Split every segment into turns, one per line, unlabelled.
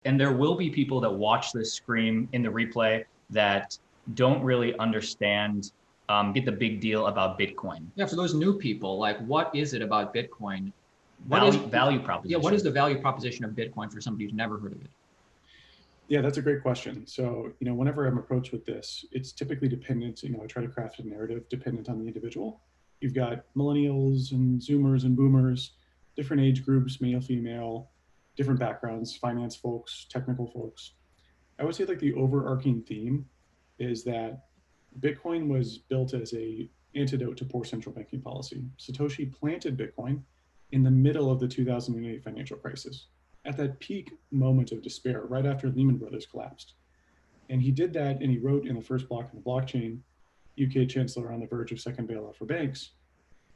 And there will be people that watch this stream in the replay that don't really understand, get the big deal about Bitcoin.
Yeah, for those new people, like what is it about Bitcoin?
Value proposition.
Yeah, what is the value proposition of Bitcoin for somebody who's never heard of it?
Yeah, that's a great question. So, whenever I'm approached with this, it's typically dependent, I try to craft a narrative dependent on the individual. You've got millennials and Zoomers and boomers, different age groups, male, female, different backgrounds, finance folks, technical folks. I would say like the overarching theme is that Bitcoin was built as a antidote to poor central banking policy. Satoshi planted Bitcoin in the middle of the 2008 financial crisis, at that peak moment of despair, right after Lehman Brothers collapsed. And he did that, and he wrote in the first block of the blockchain, UK Chancellor on the verge of second bailout for banks,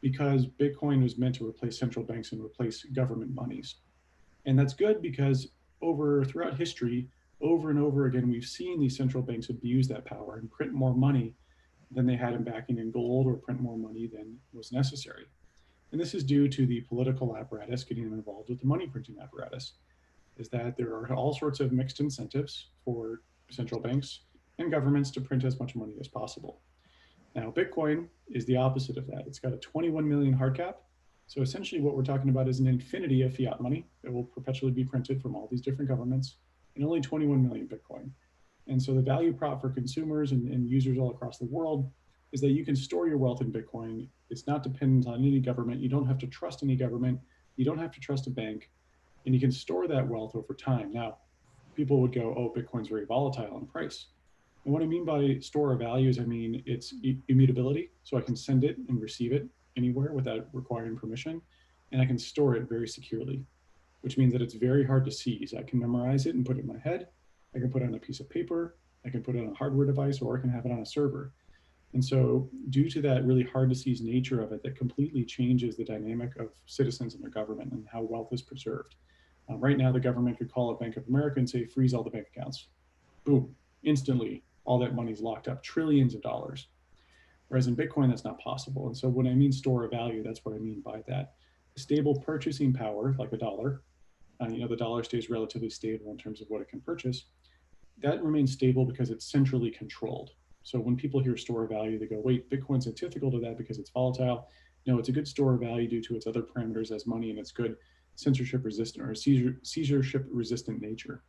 because Bitcoin was meant to replace central banks and replace government monies. And that's good because throughout history, over and over again, we've seen these central banks abuse that power and print more money than they had in backing in gold, or print more money than was necessary. And this is due to the political apparatus getting involved with the money printing apparatus, is that there are all sorts of mixed incentives for central banks and governments to print as much money as possible. Now, Bitcoin is the opposite of that. It's got a 21 million hard cap. So essentially what we're talking about is an infinity of fiat money that will perpetually be printed from all these different governments, and only 21 million Bitcoin. And so the value prop for consumers and users all across the world is that you can store your wealth in Bitcoin. It's not dependent on any government. You don't have to trust any government. You don't have to trust a bank, and you can store that wealth over time. Now, people would go, oh, Bitcoin's very volatile in price. And what I mean by store of value is, I mean, it's immutability. So I can send it and receive it anywhere without requiring permission. And I can store it very securely, which means that it's very hard to seize. I can memorize it and put it in my head. I can put it on a piece of paper. I can put it on a hardware device, or I can have it on a server. And so due to that really hard to seize nature of it, that completely changes the dynamic of citizens and their government and how wealth is preserved. Right now, the government could call up Bank of America and say, freeze all the bank accounts. Boom, instantly, all that money's locked up, trillions of dollars. Whereas in Bitcoin, that's not possible. And so when I mean store of value, that's what I mean by that. Stable purchasing power, like a dollar, the dollar stays relatively stable in terms of what it can purchase. That remains stable because it's centrally controlled. So when people hear store of value, they go, wait, Bitcoin's antithetical to that because it's volatile. No, it's a good store of value due to its other parameters as money and its good censorship resistant or seizureship resistant nature.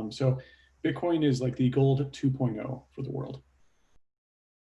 So Bitcoin is like the gold 2.0 for the world.